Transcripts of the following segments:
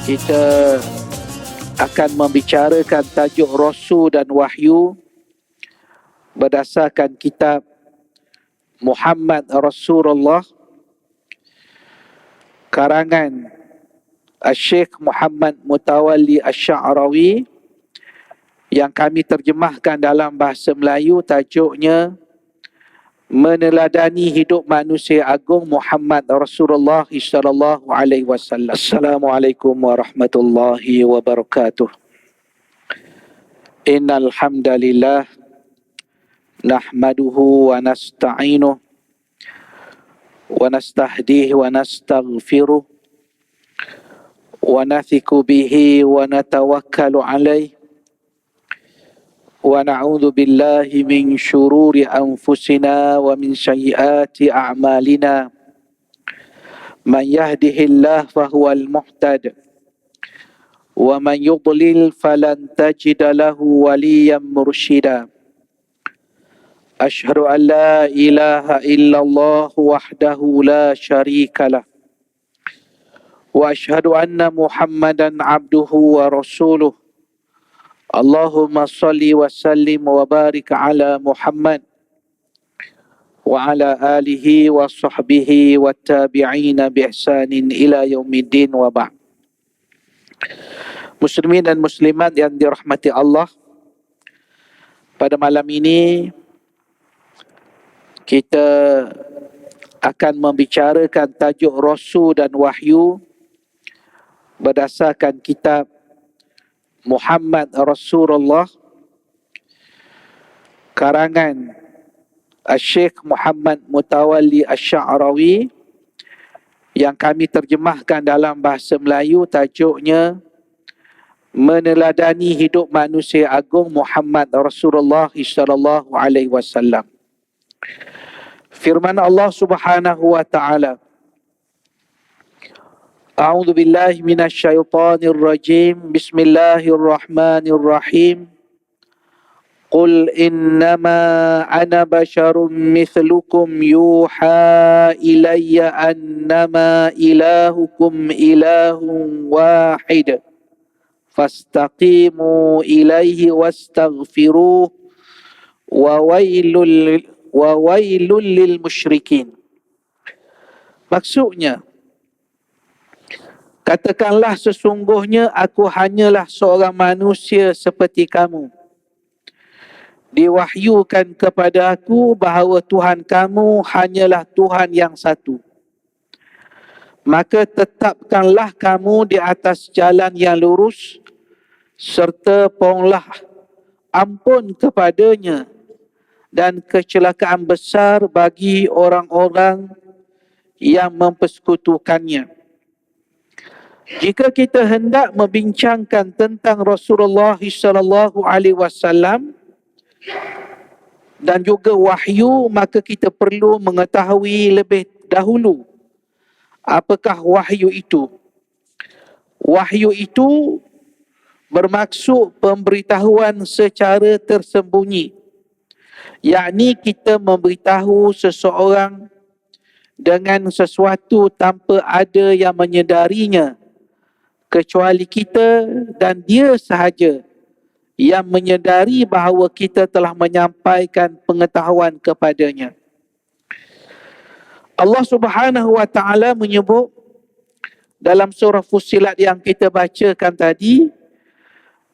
Kita akan membicarakan tajuk Rasul dan Wahyu berdasarkan kitab Muhammad Rasulullah karangan Syekh Muhammad Mutawalli Asy-Sya'rawi yang kami terjemahkan dalam bahasa Melayu. Tajuknya Meneladani Hidup Manusia Agung Muhammad Rasulullah sallallahu alaihi wasallam. Assalamualaikum warahmatullahi wabarakatuh. Innal hamdalillah nahmaduhu wa nasta'inuhu wa nastahdihi wa nastaghfiruh wa nathiqu bihi wa natawakkalu alaihi wa na'udzu billahi min syururi anfusina wa min sayyiati a'malina. Man yahdihillahu fahuwal muhtad wa man yudlil falan tajida lahu waliyyan mursyida. Asyhadu an la ilaha illallah wahdahu la syarika lah wa asyhadu anna Muhammadan abduhu wa rasuluh. Allahumma salli wa sallim wa barik ala Muhammad wa ala alihi wa sahbihi wa tabi'ina bi ihsanin ila yaumiddin wa ba'd. Muslimin dan muslimat yang dirahmati Allah, pada malam ini kita akan membicarakan tajuk Rasul dan Wahyu berdasarkan kitab Muhammad Rasulullah karangan Syekh Muhammad Mutawalli Asy-Sya'rawi yang kami terjemahkan dalam bahasa Melayu. Tajuknya Meneladani Hidup Manusia Agung Muhammad Rasulullah sallallahu alaihi wasallam. Firman Allah Subhanahu wa taala, A'udzu billahi minasy syaithanir rajim. Bismillahirrahmanirrahim. Qul innama ana basyarum mithlukum yuha ilayya annama ilahukum ilahun wahid. Fastaqimu ilaihi wastaghfiruh wa wailul lil musyrikin. Maksudnya, katakanlah sesungguhnya aku hanyalah seorang manusia seperti kamu. Diwahyukan kepada aku bahawa Tuhan kamu hanyalah Tuhan yang satu. Maka tetapkanlah kamu di atas jalan yang lurus, serta pohonlah ampun kepadanya dan kecelakaan besar bagi orang-orang yang mempersekutukannya. Jika kita hendak membincangkan tentang Rasulullah sallallahu alaihi wasallam dan juga wahyu, maka kita perlu mengetahui lebih dahulu apakah wahyu itu. Wahyu itu bermaksud pemberitahuan secara tersembunyi, yakni kita memberitahu seseorang dengan sesuatu tanpa ada yang menyedarinya kecuali kita dan dia sahaja yang menyedari bahawa kita telah menyampaikan pengetahuan kepadanya. Allah Subhanahu wa taala menyebut dalam surah Fussilat yang kita bacakan tadi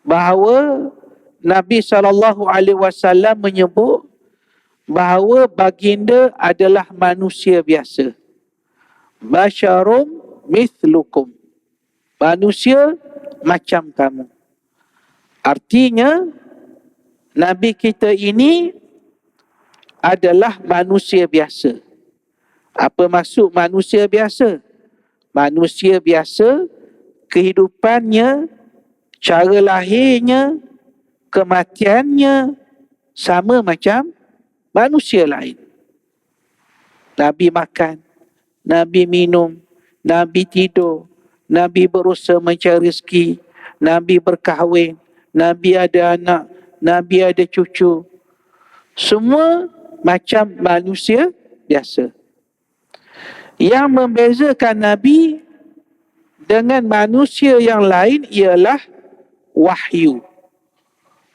bahawa Nabi SAW menyebut bahawa baginda adalah manusia biasa. Basyarum mithlukum. Manusia macam kamu. Artinya, Nabi kita ini adalah manusia biasa. Apa maksud manusia biasa? Manusia biasa, kehidupannya, cara lahirnya, kematiannya sama macam manusia lain. Nabi makan, Nabi minum, Nabi tidur, Nabi berusaha mencari rezeki, Nabi berkahwin, Nabi ada anak, Nabi ada cucu. Semua macam manusia biasa. Yang membezakan Nabi dengan manusia yang lain ialah wahyu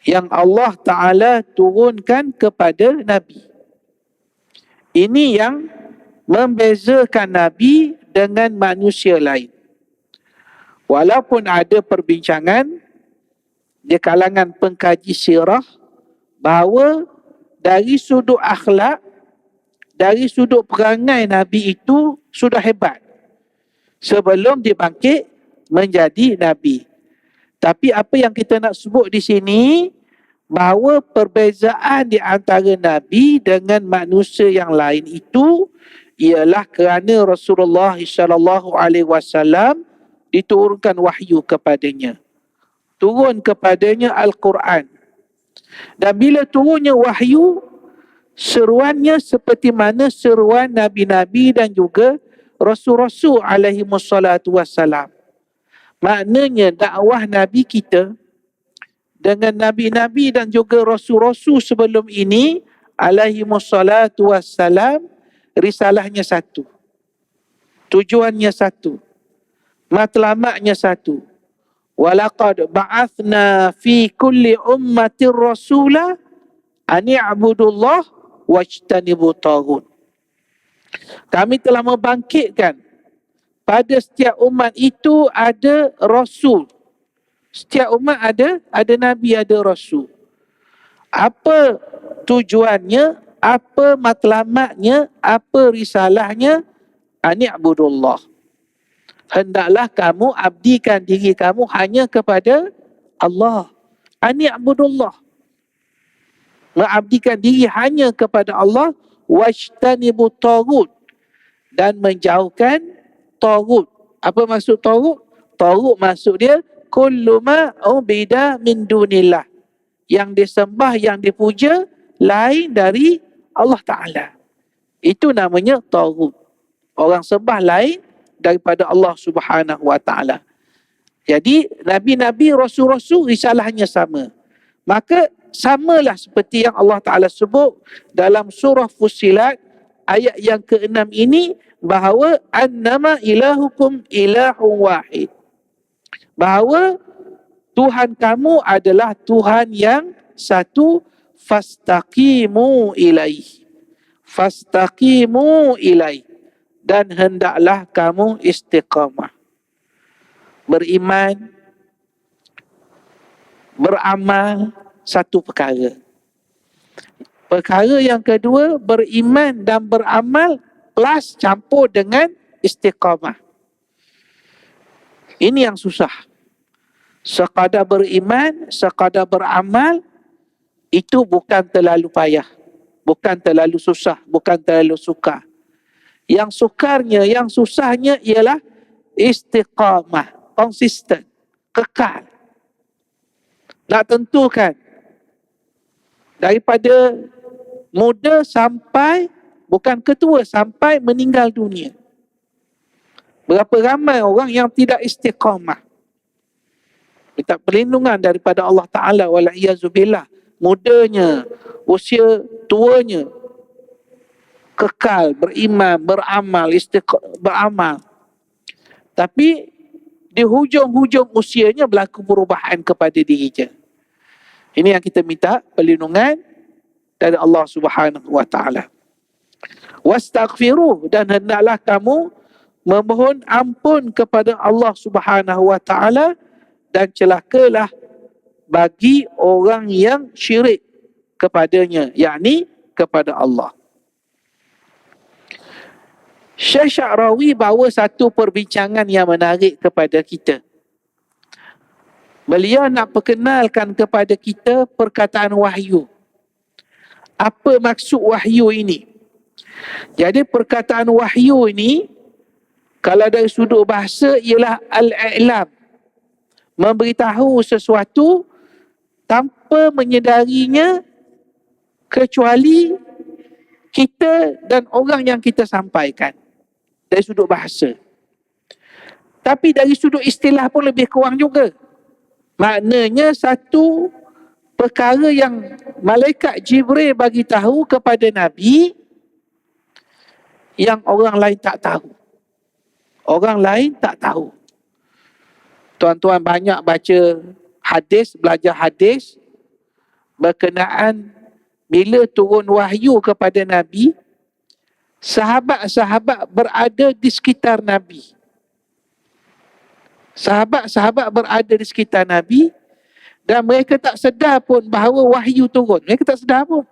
yang Allah Ta'ala turunkan kepada Nabi. Ini yang membezakan Nabi dengan manusia lain. Walaupun ada perbincangan di kalangan pengkaji sirah bahawa dari sudut akhlak, dari sudut perangai Nabi itu sudah hebat sebelum dibangkit menjadi Nabi. Tapi apa yang kita nak sebut di sini, bahawa perbezaan di antara Nabi dengan manusia yang lain itu ialah kerana Rasulullah SAW diturunkan wahyu kepadanya. Turun kepadanya Al-Quran. Dan bila turunnya wahyu, seruannya seperti mana seruan Nabi-Nabi dan juga Rasul-Rasul SAW. Maknanya dakwah Nabi kita dengan Nabi-Nabi dan juga Rasul-Rasul sebelum ini SAW, risalahnya satu, tujuannya satu, matlamatnya satu. Walaqad ba'athna fi kulli ummatin rasula an i'budullah wajtanibu taghut. Kami telah membangkitkan pada setiap umat itu ada rasul. Setiap umat ada nabi, ada rasul. Apa tujuannya, apa matlamatnya, apa risalahnya? Ani'budullah. Hendaklah kamu abdikan diri kamu hanya kepada Allah. Ani'budullah. Mengabdikan diri hanya kepada Allah. Wajtanibu taghut. Dan menjauhkan taghut. Apa maksud taghut? Taghut maksud dia kullu ma ubida min dunillah. Yang disembah, yang dipuja lain dari Allah Ta'ala. Itu namanya taghut. Orang sembah lain daripada Allah Subhanahu Wa Ta'ala. Jadi Nabi-Nabi, Rasul-Rasul risalahnya sama. Maka samalah seperti yang Allah Ta'ala sebut dalam surah Fussilat ayat yang ke-6 ini, bahawa annama ilahukum ilahun wahid. Bahawa Tuhan kamu adalah Tuhan yang satu. Fastaqimu ilaih. Fastaqimu ilaih. Dan hendaklah kamu istiqamah. Beriman, beramal, satu perkara. Perkara yang kedua, beriman dan beramal plus campur dengan istiqamah. Ini yang susah. Sekadar beriman, sekadar beramal, itu bukan terlalu payah. Bukan terlalu susah, bukan terlalu sukar. Yang sukarnya, yang susahnya ialah istiqamah, konsisten, kekal. Nak tentukan daripada muda sampai, bukan ketua, sampai meninggal dunia. Berapa ramai orang yang tidak istiqamah. Minta perlindungan daripada Allah Ta'ala, wal'iyazubillah. Mudanya, usia tuanya, kekal, beriman, beramal, beramal. Tapi di hujung-hujung usianya berlaku perubahan kepada dirinya. Ini yang kita minta perlindungan dari Allah Subhanahu Wa Ta'ala. Wastaghfiruh, dan hendaklah kamu memohon ampun kepada Allah Subhanahu Wa Ta'ala, dan celakalah bagi orang yang syirik kepadanya, yakni kepada Allah. Syekh Sya'rawi bawa satu perbincangan yang menarik kepada kita. Beliau nak perkenalkan kepada kita perkataan wahyu. Apa maksud wahyu ini? Jadi perkataan wahyu ini, kalau dari sudut bahasa, ialah al-i'lam. Memberitahu sesuatu tanpa menyedarinya, kecuali kita dan orang yang kita sampaikan. Dari sudut bahasa. Tapi dari sudut istilah pun lebih kurang juga. Maknanya satu perkara yang malaikat Jibril bagi tahu kepada Nabi yang orang lain tak tahu. Orang lain tak tahu. Tuan-tuan banyak baca hadis, belajar hadis berkenaan bila turun wahyu kepada Nabi, sahabat-sahabat berada di sekitar Nabi. Sahabat-sahabat berada di sekitar Nabi dan mereka tak sedar pun bahawa wahyu turun. Mereka tak sedar pun.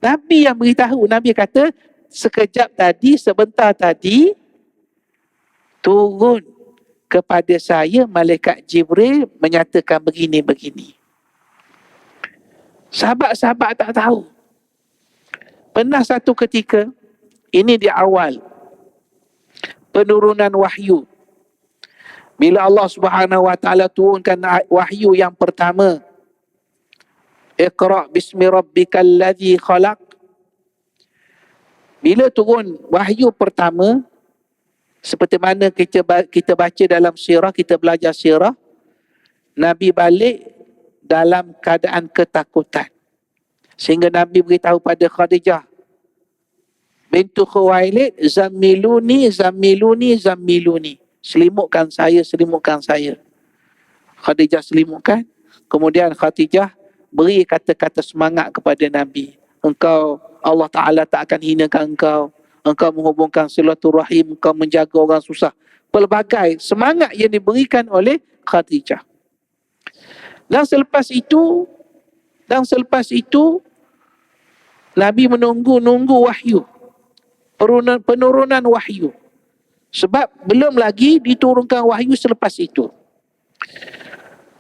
Nabi yang beritahu. Nabi kata, sekejap tadi, sebentar tadi, turun kepada saya malaikat Jibril menyatakan begini-begini. Sahabat-sahabat tak tahu. Pernah satu ketika, ini di awal penurunan wahyu. Bila Allah Subhanahu wa taala turunkan wahyu yang pertama, Iqra bismi rabbikal ladzi khalaq. Bila turun wahyu pertama, seperti mana kita baca dalam sirah, kita belajar sirah, Nabi balik dalam keadaan ketakutan. Sehingga Nabi beritahu pada Khadijah bintu Khuwailid, zammiluni, zammiluni, zammiluni. Selimutkan saya, selimutkan saya. Khadijah selimutkan. Kemudian Khadijah beri kata-kata semangat kepada Nabi. Engkau, Allah Ta'ala tak akan hinakan engkau. Engkau menghubungkan silaturahim, engkau menjaga orang susah. Pelbagai semangat yang diberikan oleh Khadijah. Dan selepas itu, Nabi menunggu wahyu. Penurunan wahyu. Sebab belum lagi diturunkan wahyu selepas itu.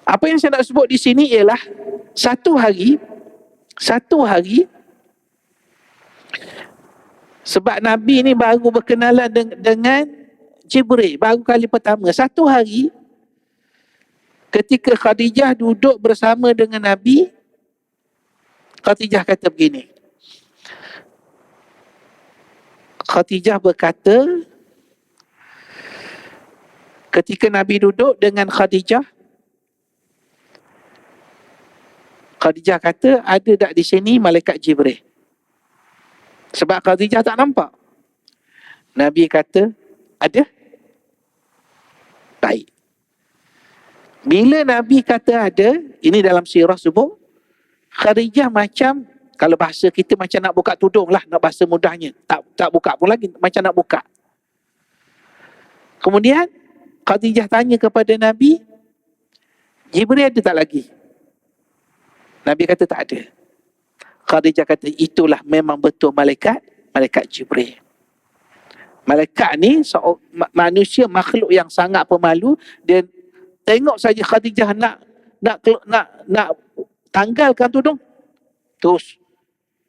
Apa yang saya nak sebut di sini ialah satu hari sebab Nabi ni baru berkenalan dengan Jibril, baru kali pertama. Satu hari ketika Khadijah duduk bersama dengan Nabi, Khadijah kata begini. Khadijah berkata, ketika Nabi duduk dengan Khadijah kata, ada tak di sini malaikat Jibril? Sebab Khadijah tak nampak. Nabi kata, ada. Baik. Bila Nabi kata ada, ini dalam sirah sebut, Khadijah macam, kalau bahasa kita macam nak buka tudung lah, nak bahasa mudahnya. Tak buka pun lagi, macam nak buka. Kemudian, Khadijah tanya kepada Nabi, Jibril ada tak lagi? Nabi kata tak ada. Khadijah kata, itulah memang betul malaikat Jibril. Malaikat ni manusia, makhluk yang sangat pemalu. Dia tengok saja Khadijah nak tanggalkan tudung, terus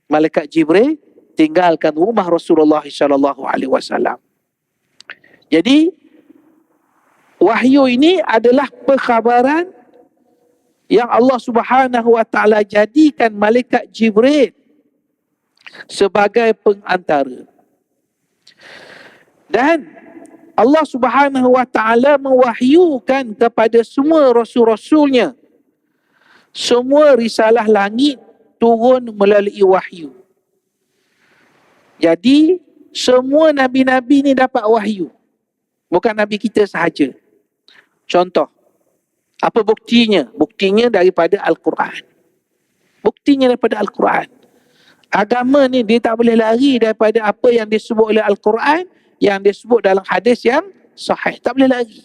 malaikat Jibril tinggalkan rumah Rasulullah sallallahu alaihi wasallam. Jadi wahyu ini adalah perkhabaran yang Allah Subhanahu wa taala jadikan malaikat Jibril sebagai pengantara. Dan Allah Subhanahu wa taala mewahyukan kepada semua rasul-rasulnya. Semua risalah langit turun melalui wahyu. Jadi semua nabi-nabi ni dapat wahyu. Bukan nabi kita sahaja. Contoh, apa buktinya? Buktinya daripada Al-Quran. Agama ni dia tak boleh lari daripada apa yang disebut oleh Al-Quran, yang disebut dalam hadis yang sahih. Tak boleh lari.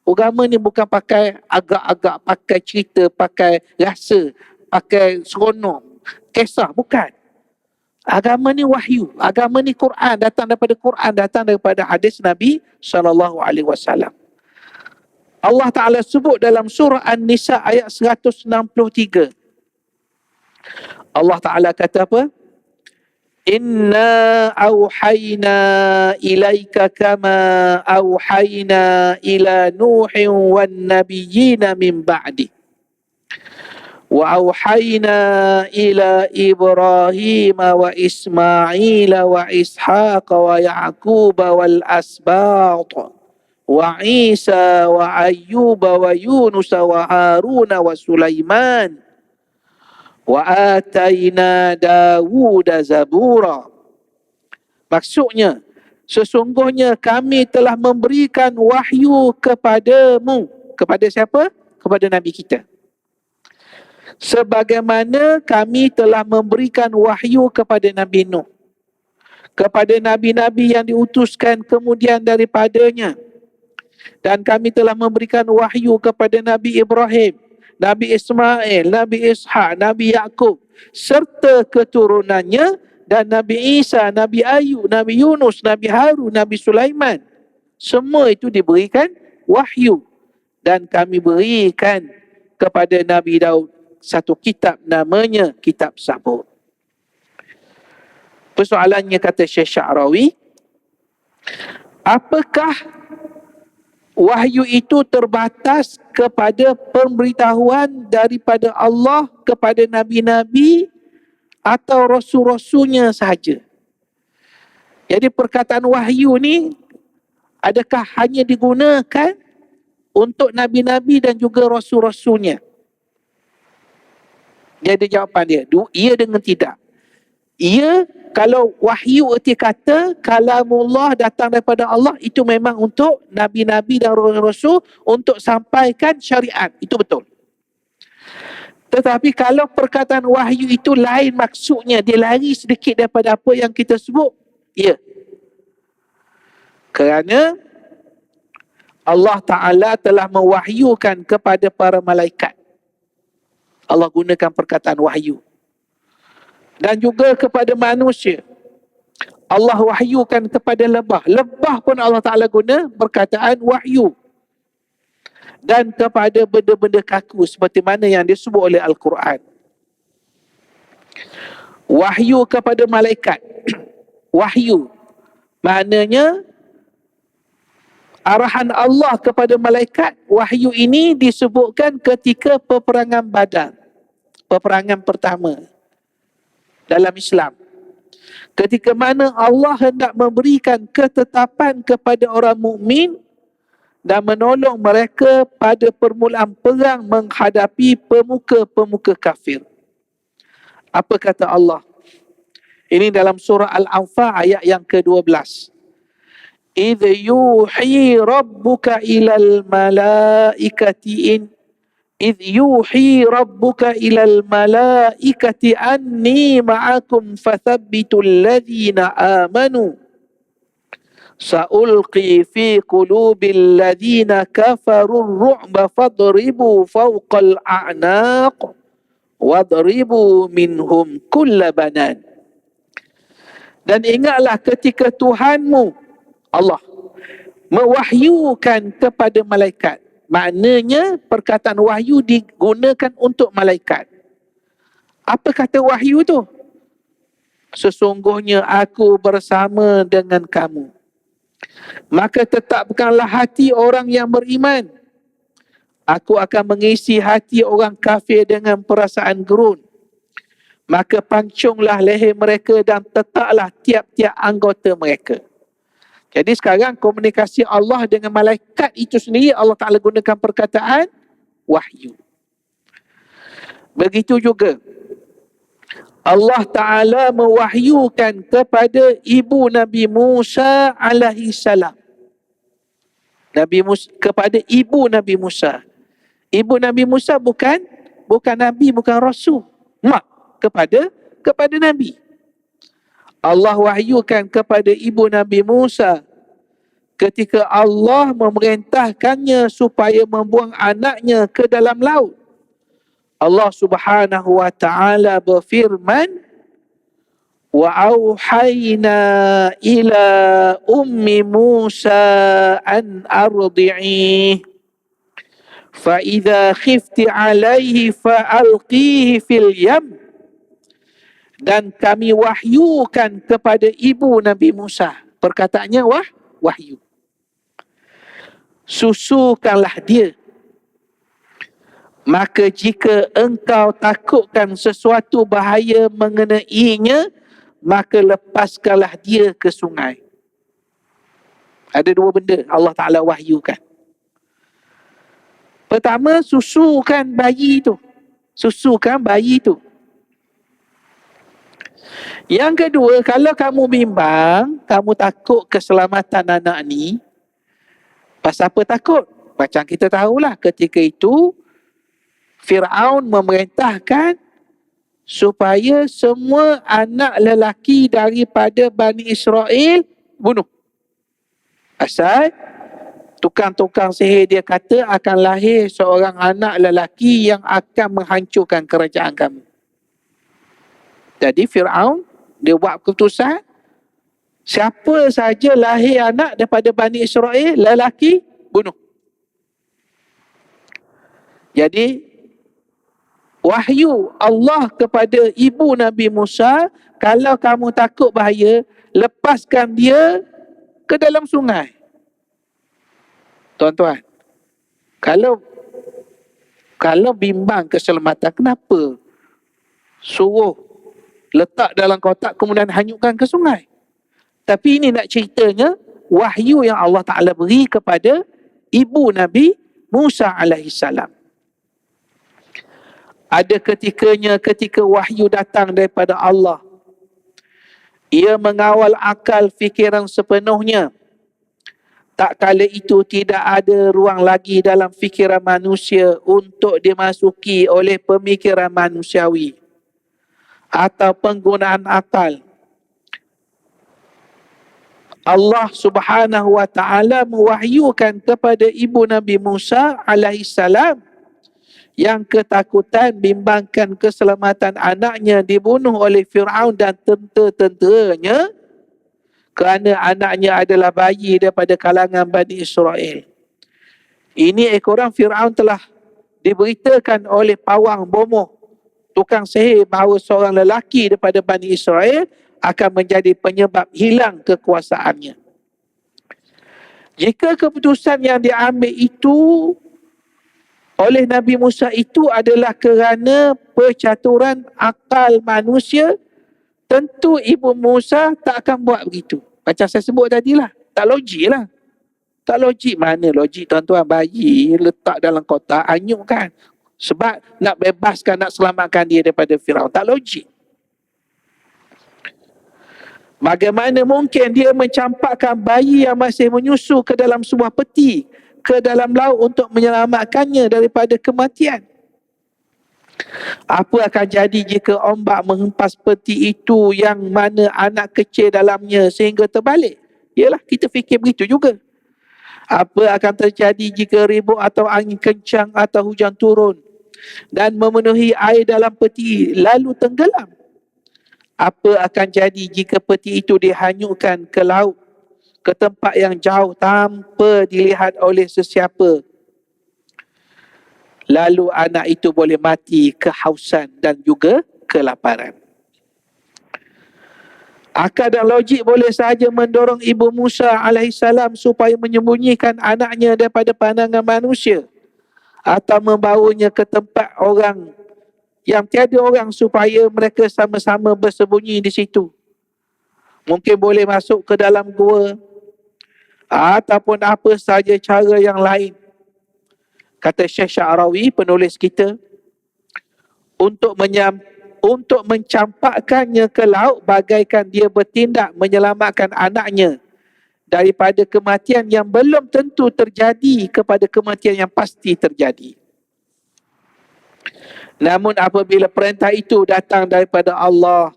Agama ni bukan pakai agak-agak, pakai cerita, pakai rasa, pakai seronok, kisah. Bukan. Agama ni wahyu. Agama ni Quran. Datang daripada Quran. Datang daripada hadis Nabi SAW. Allah Ta'ala sebut dalam surah An-Nisa ayat 163. Allah Ta'ala kata apa? Inna awhayna ilaika kama awhayna ila Nuhin wan nabiyyina min ba'di. Wa awhayna ila Ibrahim wa Ismail wa Ishaq wa Ya'qub wal asbat. Wa Isa wa Ayyub wa Yunus wa Harun wa Sulaiman wa ataina Dawud zabura. Maksudnya, Sesungguhnya kami telah memberikan wahyu kepadamu. Kepada siapa? Kepada Nabi kita. Sebagaimana kami telah memberikan wahyu kepada Nabi Nuh, kepada nabi-nabi yang diutuskan kemudian daripadanya. Dan kami telah memberikan wahyu kepada Nabi Ibrahim, Nabi Ismail, Nabi Ishak, Nabi Yaqub, serta keturunannya, dan Nabi Isa, Nabi Ayub, Nabi Yunus, Nabi Harun, Nabi Sulaiman. Semua itu diberikan wahyu. Dan kami berikan kepada Nabi Daud satu kitab, namanya Kitab Zabur. Persoalannya, kata Syekh Sya'rawi, apakah wahyu itu terbatas kepada pemberitahuan daripada Allah kepada nabi-nabi atau rasul-rasulnya sahaja? Jadi perkataan wahyu ni adakah hanya digunakan untuk nabi-nabi dan juga rasul-rasulnya? Jadi jawapan dia, ya dengan tidak. Ya, kalau wahyu erti kata kalamullah datang daripada Allah, itu memang untuk nabi-nabi dan rasul untuk sampaikan syariat, itu betul. Tetapi kalau perkataan wahyu itu lain maksudnya, dia lari sedikit daripada apa yang kita sebut, ya. Kerana Allah Ta'ala telah mewahyukan kepada para malaikat. Allah gunakan perkataan wahyu. Dan juga kepada manusia. Allah wahyukan kepada lebah. Lebah pun Allah Ta'ala guna perkataan wahyu. Dan kepada benda-benda kaku seperti mana yang disebut oleh Al-Quran. Wahyu kepada malaikat. Wahyu. Maknanya arahan Allah kepada malaikat. Wahyu ini disebutkan ketika peperangan Badar. Peperangan pertama dalam Islam. Ketika mana Allah hendak memberikan ketetapan kepada orang mukmin dan menolong mereka pada permulaan perang menghadapi pemuka-pemuka kafir. Apa kata Allah? Ini dalam surah Al-Anfal ayat yang ke-12. إِذْ يُوحِي رَبُّكَ إِلَى الْمَلَائِكَةِ أَنِّي مَعَكُمْ فَثَبِّتُوا الَّذِينَ آمَنُوا سَأُلْقِي فِي قُلُوبِ الَّذِينَ كَفَرُوا الرُّعْبَ فَاضْرِبُوا فَوْقَ الْأَعْنَاقِ وَاضْرِبُوا مِنْهُمْ كُلَّ بَنَانٍ. Dan ingatlah ketika Tuhanmu Allah mewahyukan kepada malaikat. Maknanya perkataan wahyu digunakan untuk malaikat. Apa kata wahyu tu? Sesungguhnya aku bersama dengan kamu. Maka tetapkanlah hati orang yang beriman. Aku akan mengisi hati orang kafir dengan perasaan gerun. Maka pancunglah leher mereka dan tetaplah tiap-tiap anggota mereka. Jadi sekarang komunikasi Allah dengan malaikat itu sendiri Allah Ta'ala gunakan perkataan wahyu. Begitu juga Allah Ta'ala mewahyukan kepada ibu Nabi Musa alaihi salam. Kepada ibu Nabi Musa. Ibu Nabi Musa bukan Nabi, bukan Rasul. Mak kepada Nabi. Allah wahyukan kepada ibu Nabi Musa ketika Allah memerintahkannya supaya membuang anaknya ke dalam laut. Allah Subhanahu wa ta'ala berfirman, wa auhayna ila ummi Musa an ardi'i fa idza khifti alaihi fa alqihi fil yam. Dan kami wahyukan kepada ibu Nabi Musa. Perkataannya wahyu. Susukanlah dia. Maka jika engkau takutkan sesuatu bahaya mengenainya, maka lepaskanlah dia ke sungai. Ada dua benda Allah Ta'ala wahyukan. Pertama, susukan bayi itu. Yang kedua, kalau kamu bimbang, kamu takut keselamatan anak ni, pasal apa takut? Macam kita tahulah ketika itu Fir'aun memerintahkan supaya semua anak lelaki daripada Bani Israel bunuh. Asal tukang-tukang sihir dia kata akan lahir seorang anak lelaki yang akan menghancurkan kerajaan kamu. Jadi Fir'aun dia buat keputusan, siapa saja lahir anak daripada Bani Israel lelaki, bunuh. Jadi wahyu Allah kepada ibu Nabi Musa, kalau kamu takut bahaya, lepaskan dia ke dalam sungai. Tuan-tuan, kalau bimbang keselamatan, kenapa suruh letak dalam kotak kemudian hanyutkan ke sungai? Tapi ini nak ceritanya wahyu yang Allah Ta'ala beri kepada ibu Nabi Musa alaihissalam. Ada ketikanya ketika wahyu datang daripada Allah, ia mengawal akal fikiran sepenuhnya. Tak kala itu tidak ada ruang lagi dalam fikiran manusia untuk dimasuki oleh pemikiran manusiawi atau penggunaan akal. Allah Subhanahu wa ta'ala mewahyukan kepada ibu Nabi Musa alaihissalam yang ketakutan bimbangkan keselamatan anaknya dibunuh oleh Fir'aun dan tentera-tenteranya kerana anaknya adalah bayi daripada kalangan Bani Israel. Ini ekoran Fir'aun telah diberitakan oleh pawang bomoh tukang sihir bahawa seorang lelaki daripada Bani Israel akan menjadi penyebab hilang kekuasaannya. Jika keputusan yang diambil itu oleh Nabi Musa itu adalah kerana percaturan akal manusia, tentu ibu Musa tak akan buat begitu. Macam saya sebut tadilah, tak logik lah. Tak logik, mana logik tuan-tuan, bayi letak dalam kotak, hanyutkan. Sebab nak bebaskan, nak selamatkan dia daripada Firaun. Tak logik. Bagaimana mungkin dia mencampakkan bayi yang masih menyusu ke dalam sebuah peti, ke dalam laut untuk menyelamatkannya daripada kematian? Apa akan jadi jika ombak menghempas peti itu yang mana anak kecil dalamnya sehingga terbalik? Yalah, kita fikir begitu juga. Apa akan terjadi jika ribut atau angin kencang atau hujan turun dan memenuhi air dalam peti lalu tenggelam? Apa akan jadi jika peti itu dihanyutkan ke laut, ke tempat yang jauh tanpa dilihat oleh sesiapa? Lalu anak itu boleh mati kehausan dan juga kelaparan. Akal dan logik boleh sahaja mendorong ibu Musa alaihissalam supaya menyembunyikan anaknya daripada pandangan manusia atau membawanya ke tempat orang yang tiada orang supaya mereka sama-sama bersembunyi di situ. Mungkin boleh masuk ke dalam gua ataupun apa sahaja cara yang lain. Kata Syekh Sya'rawi, penulis kita, untuk mencampakkannya ke laut bagaikan dia bertindak menyelamatkan anaknya daripada kematian yang belum tentu terjadi kepada kematian yang pasti terjadi. Namun apabila perintah itu datang daripada Allah,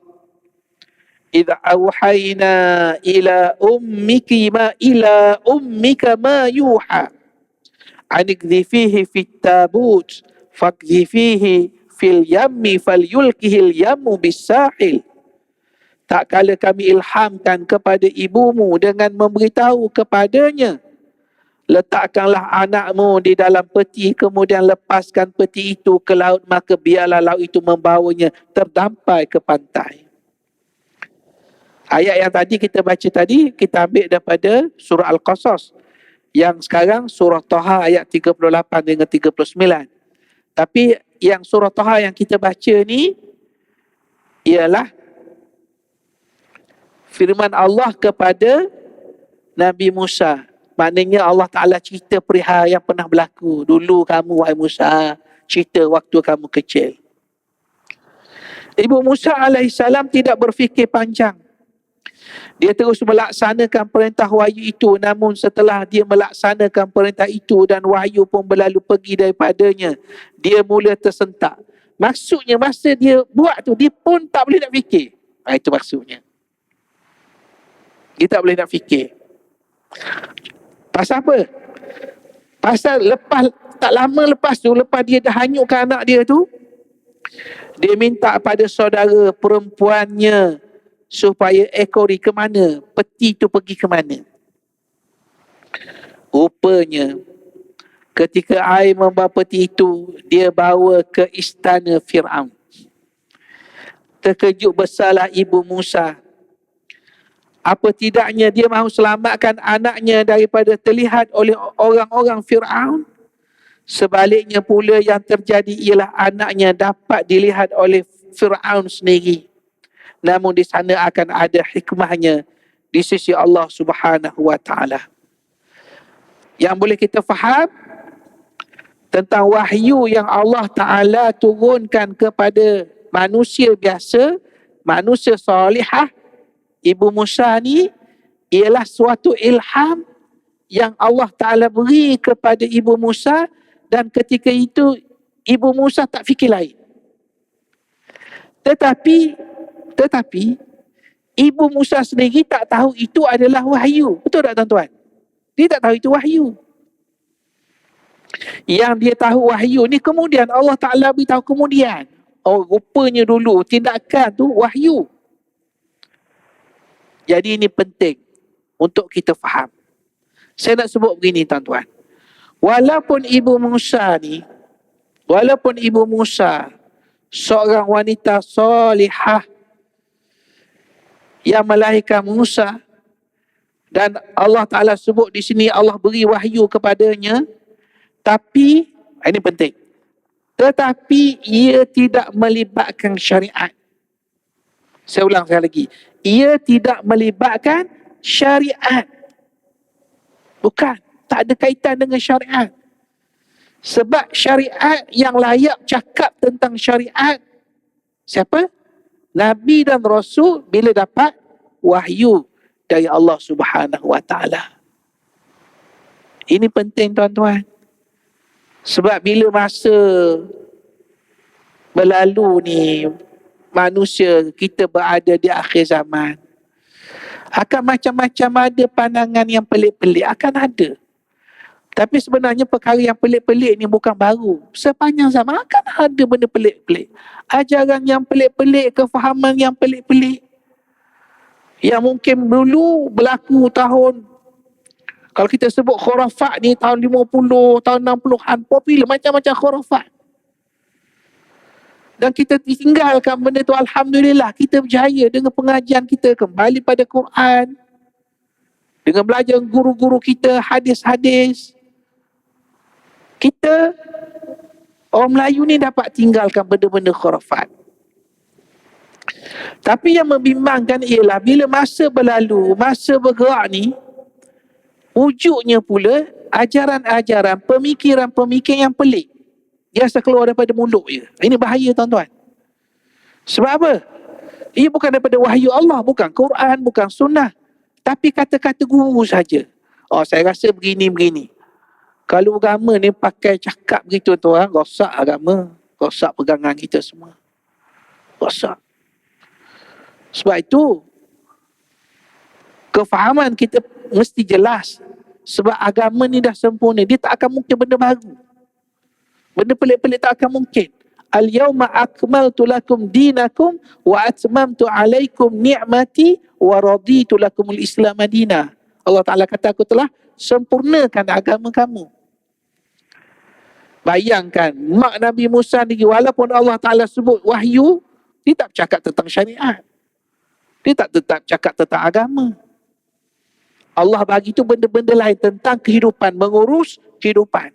idza auhayna ila ummika ma yuha anikdhifihi fit tabut fakdhifihi fil yammi falyulkihil yammu bisahil. Tak kala kami ilhamkan kepada ibumu dengan memberitahu kepadanya, letakkanlah anakmu di dalam peti, kemudian lepaskan peti itu ke laut, maka biarlah laut itu membawanya terdampai ke pantai. Ayat yang tadi kita baca tadi, kita ambil daripada surah Al-Qasas. Yang sekarang surah Taha ayat 38 dengan 39. Tapi yang surah Taha yang kita baca ni ialah firman Allah kepada Nabi Musa. Maknanya Allah Ta'ala cerita perihal yang pernah berlaku. Dulu kamu, wahai Musa, cerita waktu kamu kecil. Ibu Musa alaihissalam tidak berfikir panjang. Dia terus melaksanakan perintah wahyu itu. Namun setelah dia melaksanakan perintah itu dan wahyu pun berlalu pergi daripadanya, dia mula tersentak. Maksudnya masa dia buat tu, dia pun tak boleh nak fikir. Itu maksudnya. Dia tak boleh nak fikir. Pasal apa? Pasal tak lama lepas tu, lepas dia dah hanyutkan anak dia tu, dia minta pada saudara perempuannya supaya ekori ke mana, peti tu pergi ke mana. Rupanya ketika air membawa peti itu, dia bawa ke istana Fir'aun. Terkejut besarlah ibu Musa. Apa tidaknya dia mahu selamatkan anaknya daripada terlihat oleh orang-orang Fir'aun. Sebaliknya pula yang terjadi ialah anaknya dapat dilihat oleh Fir'aun sendiri. Namun di sana akan ada hikmahnya di sisi Allah Subhanahu wa ta'ala. Yang boleh kita faham tentang wahyu yang Allah Ta'ala turunkan kepada manusia biasa, manusia salihah, Ibu Musa ni, ialah suatu ilham yang Allah Ta'ala beri kepada Ibu Musa, dan ketika itu Ibu Musa tak fikir lain. Tetapi Ibu Musa sendiri tak tahu itu adalah wahyu. Betul tak tuan-tuan? Dia tak tahu itu wahyu. Yang dia tahu wahyu ni kemudian Allah Ta'ala beritahu kemudian. Oh, rupanya dulu tindakan tu wahyu. Jadi ini penting untuk kita faham. Saya nak sebut begini tuan-tuan. Walaupun Ibu Musa seorang wanita solihah yang melahirkan Musa, dan Allah Ta'ala sebut di sini Allah beri wahyu kepadanya, tapi ini penting, tetapi ia tidak melibatkan syariat. Saya ulang sekali lagi, ia tidak melibatkan syariat. Bukan, tak ada kaitan dengan syariat. Sebab syariat yang layak cakap tentang syariat siapa? Nabi dan Rasul bila dapat wahyu dari Allah Subhanahu wa ta'ala. Ini penting tuan-tuan. Sebab bila masa berlalu ni, manusia kita berada di akhir zaman, akan macam-macam ada pandangan yang pelik-pelik, akan ada. Tapi sebenarnya perkara yang pelik-pelik ni bukan baru. Sepanjang zaman akan ada benda pelik-pelik. Ajaran yang pelik-pelik, kefahaman yang pelik-pelik. Yang mungkin dulu berlaku tahun, kalau kita sebut khurafat ni, tahun 50, tahun 60-an, popular macam-macam khurafat. Dan kita tinggalkan benda tu, alhamdulillah, kita berjaya dengan pengajian kita kembali pada Quran. Dengan belajar guru-guru kita hadis-hadis. Kita orang Melayu ni dapat tinggalkan benda-benda khurafat. Tapi yang membimbangkan ialah bila masa berlalu, masa bergerak ni, wujudnya pula ajaran-ajaran, pemikiran-pemikiran yang pelik. Biasa keluar daripada mulut je. Ini bahaya tuan-tuan. Sebab apa? Ia bukan daripada wahyu Allah, bukan Quran, bukan sunnah. Tapi kata-kata guru saja. Oh, saya rasa begini-begini. Kalau agama ni pakai cakap begitu tuan, rosak agama, rosak pegangan kita semua. Rosak. Sebab itu kefahaman kita mesti jelas. Sebab agama ni dah sempurna, dia tak akan mungkin benda baru. Benda pelik-pelik tak akan mungkin. Al-yawma akmaltu lakum dinakum wa atmamtu alaikum ni'mati wa raditu lakumul Islam madinah. Allah Ta'ala kata, aku telah sempurnakan agama kamu. Bayangkan, mak Nabi Musa ni, walaupun Allah Ta'ala sebut wahyu, dia tak bercakap tentang syariat. Dia tak tetap cakap tentang agama. Allah bagi tu benda-benda lain tentang kehidupan, mengurus kehidupan.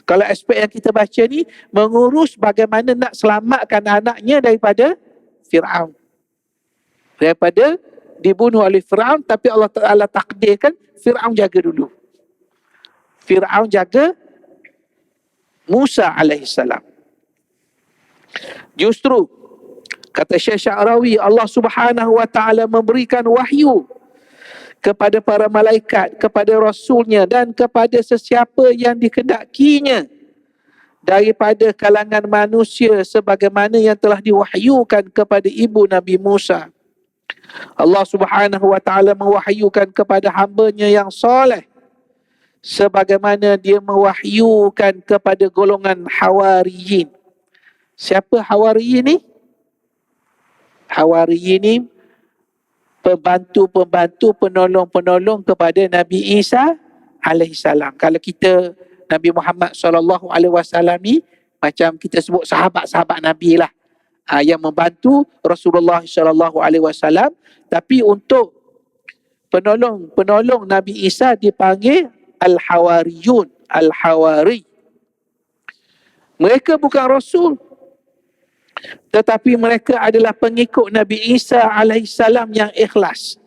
Kalau aspek yang kita baca ni, mengurus bagaimana nak selamatkan anaknya daripada Fir'aun. Daripada dibunuh oleh Fir'aun, tapi Allah Ta'ala takdirkan Fir'aun jaga dulu. Fir'aun jaga Musa alaihissalam. Justru Kata Syekh Sya'rawi, Allah Subhanahu wa ta'ala memberikan wahyu kepada para malaikat, kepada Rasulnya dan kepada sesiapa yang dikehendakinya daripada kalangan manusia sebagaimana yang telah diwahyukan kepada ibu Nabi Musa. Allah Subhanahu wa ta'ala mewahyukan kepada hamba-Nya yang soleh sebagaimana dia mewahyukan kepada golongan Hawariyin. Siapa Hawariyin ni? Hawariyin ni pembantu-pembantu, penolong-penolong kepada Nabi Isa alaihissalam. Kalau kita Nabi Muhammad SAW ni macam kita sebut sahabat-sahabat Nabi lah, yang membantu Rasulullah SAW. Tapi untuk penolong Nabi Isa dipanggil Al-Hawariyun, Al-Hawari. Mereka bukan Rasul, tetapi mereka adalah pengikut Nabi Isa alaihissalam yang ikhlas.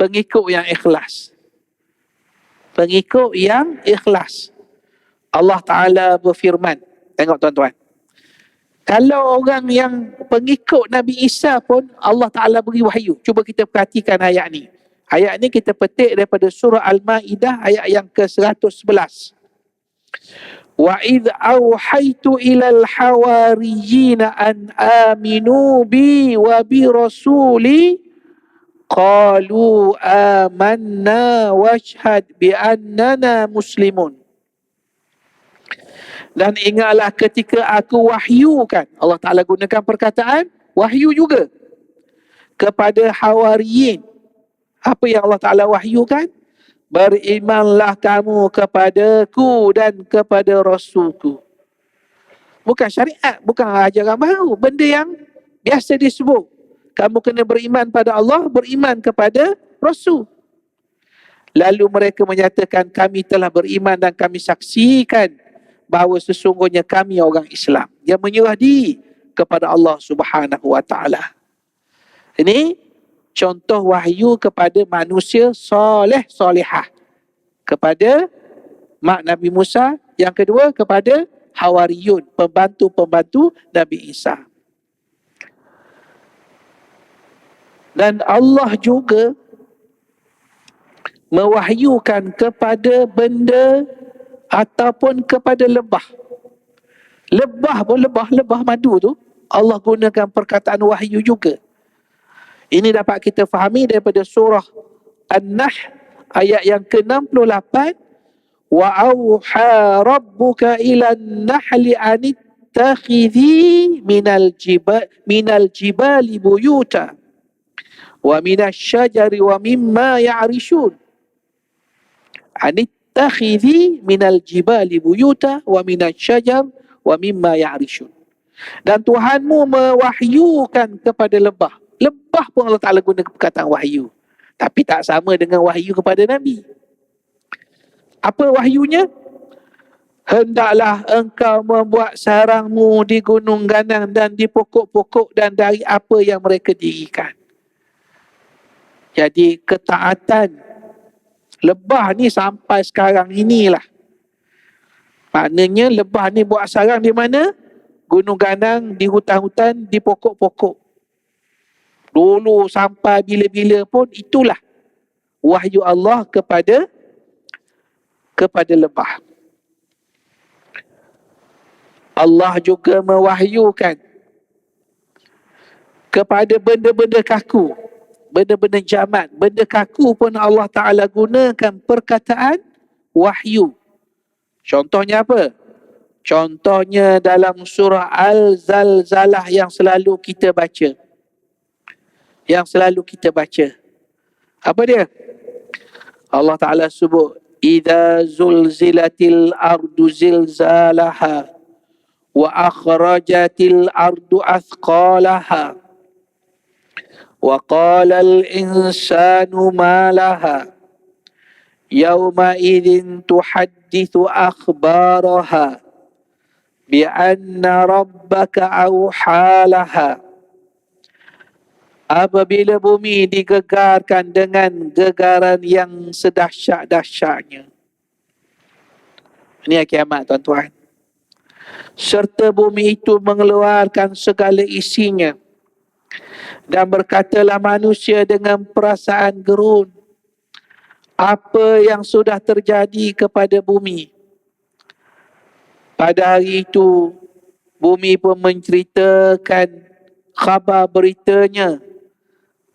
Pengikut yang ikhlas. Pengikut yang ikhlas. Allah Ta'ala berfirman. Tengok tuan-tuan. Kalau orang yang pengikut Nabi Isa pun Allah Ta'ala beri wahyu. Cuba kita perhatikan ayat ni. Ayat ni kita petik daripada surah Al-Ma'idah ayat yang ke-111. وَإِذْ أَوْحَيْتُ إِلَى الْحَوَارِيِّينَ أَنْ آمِنُوا بِي وَبِرَسُولِي قَالُوا آمَنَّا وَاشْهَدْ بِأَنَّنَا مُسْلِمُونَ. Dan ingatlah ketika aku wahyukan, Allah Ta'ala gunakan perkataan wahyu juga kepada Hawariyin. Apa yang Allah Ta'ala wahyukan? Berimanlah kamu kepadaku dan kepada Rasulku. Bukan syariat, bukan ajaran baru. Benda yang biasa disebut. Kamu kena beriman pada Allah, beriman kepada Rasul. Lalu mereka menyatakan kami telah beriman dan kami saksikan bahawa sesungguhnya kami orang Islam yang menyerah diri kepada Allah Subhanahu wa ta'ala. Ini contoh wahyu kepada manusia soleh solehah, kepada mak Nabi Musa. Yang kedua kepada Hawariyun, pembantu-pembantu Nabi Isa. Dan Allah juga mewahyukan kepada benda ataupun kepada lebah. Lebah madu tu Allah gunakan perkataan wahyu juga. Ini dapat kita fahami daripada surah An-Nahl ayat yang ke-68. Wa auha rabbuka ila an-nahli anittakhidhi minal jibali buyuta wa minasy syajari wa mimma ya'rishun. Anittakhidhi minal jibali buyuta wa minasy syajar wa mimma ya'rishun. Dan Tuhanmu mewahyukan kepada lebah. Lebah pun Allah Ta'ala guna perkataan wahyu. Tapi tak sama dengan wahyu kepada Nabi. Apa wahyunya? Hendaklah engkau membuat sarangmu di gunung ganang dan di pokok-pokok dan dari apa yang mereka dirikan. Jadi ketaatan lebah ni sampai sekarang inilah. Maknanya lebah ni buat sarang di mana? Gunung ganang, di hutan-hutan, di pokok-pokok. Dulu sampai bila-bila pun itulah wahyu Allah kepada lebah. Allah juga mewahyukan kepada benda-benda kaku, benda-benda jamat. Benda kaku pun Allah Ta'ala gunakan perkataan wahyu. Contohnya apa? Contohnya dalam surah Al-Zalzalah yang selalu kita baca. Apa dia? Allah Ta'ala sebut, Idza zulzilatil ardu zilzalaha wa akhrajatil ardu athqalaha wa qala al insanu ma laha yawma idzin tuhaddithu akhbaraha bi anna rabbaka awhalaha. Apabila bumi digegarkan dengan gegaran yang sedahsyat-dahsyatnya. Ini kiamat, tuan-tuan. serta bumi itu mengeluarkan segala isinya. Dan berkatalah manusia dengan perasaan gerun, apa yang sudah terjadi kepada bumi? Pada hari itu, bumi pun menceritakan khabar beritanya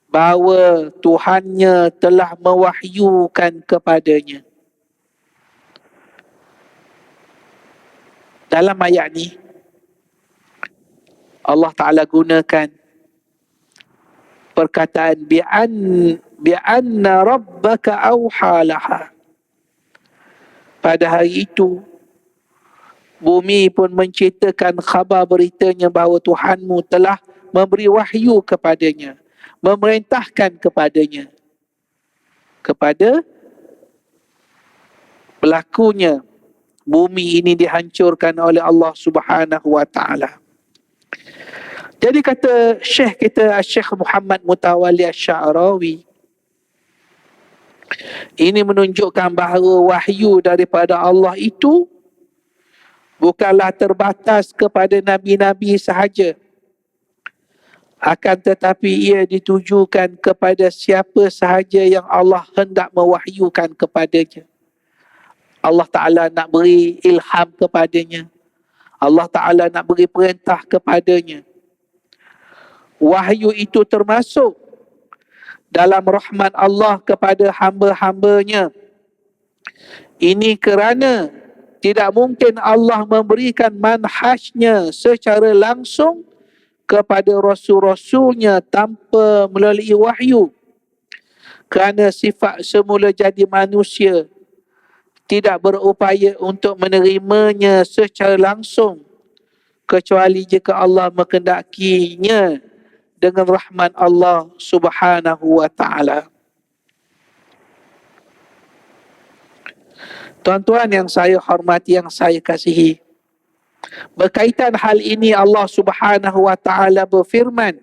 bahawa Tuhannya telah mewahyukan kepadanya. Dalam ayat ni, Allah Ta'ala gunakan perkataan bi'anna rabbaka awha laha. Pada hari itu, bumi pun menceritakan khabar beritanya bahawa Tuhanmu telah memberi wahyu kepadanya, memerintahkan kepadanya, kepada berlakunya bumi ini dihancurkan oleh Allah Subhanahu wa Ta'ala. Jadi kata Syekh kita, Syekh Muhammad Mutawalli Asy-Sya'rawi, ini menunjukkan bahawa wahyu daripada Allah itu bukanlah terbatas kepada nabi-nabi sahaja, akan tetapi ia ditujukan kepada siapa sahaja yang Allah hendak mewahyukan kepadanya. Allah Ta'ala nak beri ilham kepadanya, Allah Ta'ala nak beri perintah kepadanya. Wahyu itu termasuk dalam rahmat Allah kepada hamba-hambanya. Ini kerana tidak mungkin Allah memberikan manhajnya secara langsung kepada rasul-rasulnya tanpa melalui wahyu. Kerana sifat semula jadi manusia tidak berupaya untuk menerimanya secara langsung, kecuali jika Allah mengendakinya dengan rahmat Allah Subhanahu wa Ta'ala. Tuan-tuan yang saya hormati, yang saya kasihi, berkaitan hal ini Allah Subhanahu wa Ta'ala berfirman,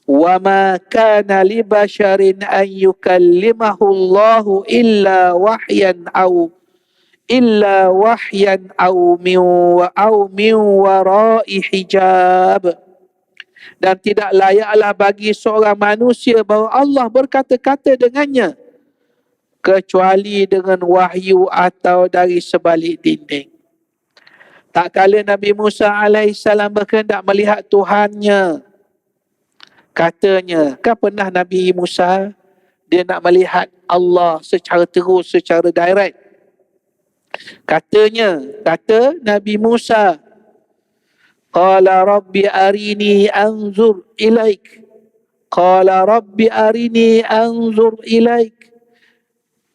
wa ma kana li basharin an yukallimahu Allahu illa wahyan aw min wara'i hijab. Dan tidak layaklah bagi seorang manusia bahawa Allah berkata-kata dengannya kecuali dengan wahyu atau dari sebalik dinding. Tak kala Nabi Musa AS berkehendak melihat Tuhannya, katanya, kan pernah Nabi Musa dia nak melihat Allah secara terus, secara direct. Kata Nabi Musa, qala rabbi arini anzur ilaik. Qala rabbi arini anzur ilaik.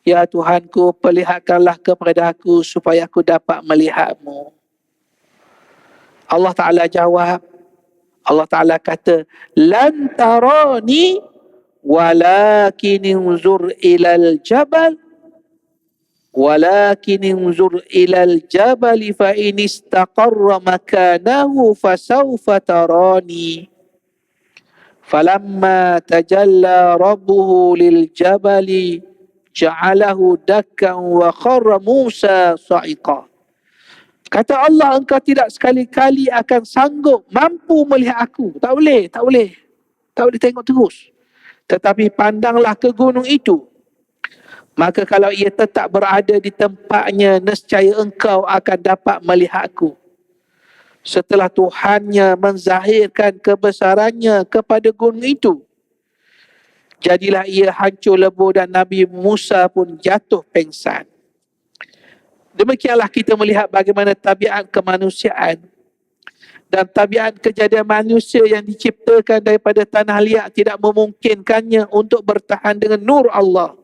Ya Tuhanku, perlihatkanlah kepada aku supaya aku dapat melihatmu. Allah Ta'ala jawab, Allah Ta'ala kata, lan tarani walakin inzur ilal jabal fa in istaqarra makanahu fasawfa tarani. Falamma tajalla rabbuhu lil jabali ja'alahu dakkan wa kharra Musa sa'iqa. Kata Allah, engkau tidak sekali-kali akan sanggup mampu melihat aku. Tak boleh tengok terus. Tetapi pandanglah ke gunung itu. Maka kalau ia tetap berada di tempatnya, nescaya engkau akan dapat melihatku. Setelah Tuhannya menzahirkan kebesarannya kepada gunung itu, jadilah ia hancur lebur dan Nabi Musa pun jatuh pengsan. Demikianlah kita melihat bagaimana tabiat kemanusiaan dan tabiat kejadian manusia yang diciptakan daripada tanah liat tidak memungkinkannya untuk bertahan dengan nur Allah.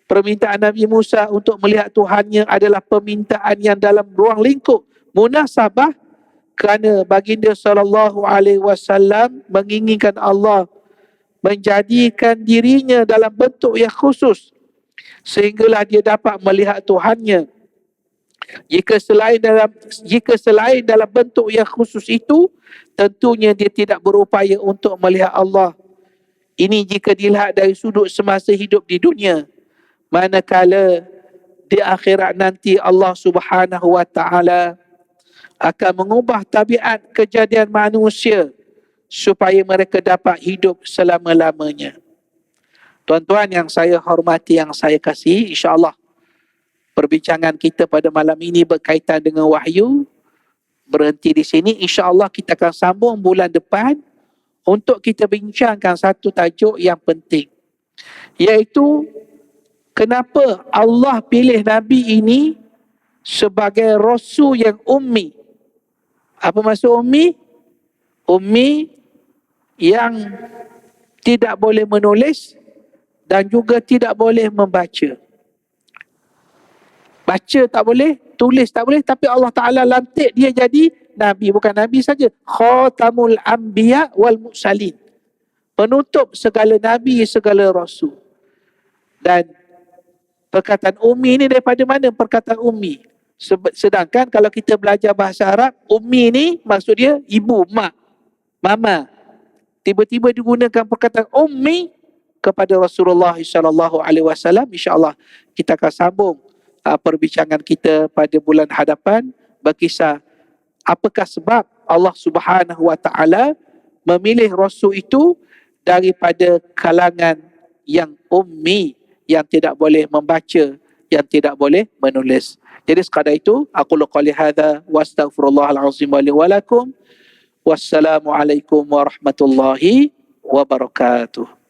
Permintaan Nabi Musa untuk melihat Tuhannya adalah permintaan yang dalam ruang lingkup munasabah, kerana baginda SAW menginginkan Allah menjadikan dirinya dalam bentuk yang khusus sehinggalah dia dapat melihat Tuhannya. Jika selain dalam bentuk yang khusus itu, tentunya dia tidak berupaya untuk melihat Allah. Ini jika dilihat dari sudut semasa hidup di dunia. Manakala di akhirat nanti Allah Subhanahu wa Ta'ala akan mengubah tabiat kejadian manusia supaya mereka dapat hidup selama-lamanya. Tuan-tuan yang saya hormati, yang saya kasihi, insya-Allah perbincangan kita pada malam ini berkaitan dengan wahyu berhenti di sini. Insya-Allah kita akan sambung bulan depan untuk kita bincangkan satu tajuk yang penting, iaitu kenapa Allah pilih Nabi ini sebagai Rasul yang ummi. Apa maksud ummi? Ummi yang tidak boleh menulis dan juga tidak boleh membaca. Baca tak boleh, tulis tak boleh, tapi Allah Ta'ala lantik dia jadi Nabi. Bukan Nabi saja, Khatamul Anbiya wal Mursalin, penutup segala Nabi, segala Rasul. Dan perkataan ummi ni daripada mana perkataan ummi? Sedangkan kalau kita belajar bahasa Arab, ummi ni maksud dia ibu, mak, mama. Tiba-tiba digunakan perkataan ummi kepada Rasulullah SAW. InsyaAllah kita akan sambung perbincangan kita pada bulan hadapan, berkisah apakah sebab Allah Subhanahu Wa Taala memilih Rasul itu daripada kalangan yang ummi, yang tidak boleh membaca, yang tidak boleh menulis. Jadi sekadar itu, aku qali hadza wa astaghfirullahal azim wa li wa lakum. Wassalamualaikum warahmatullahi wabarakatuh.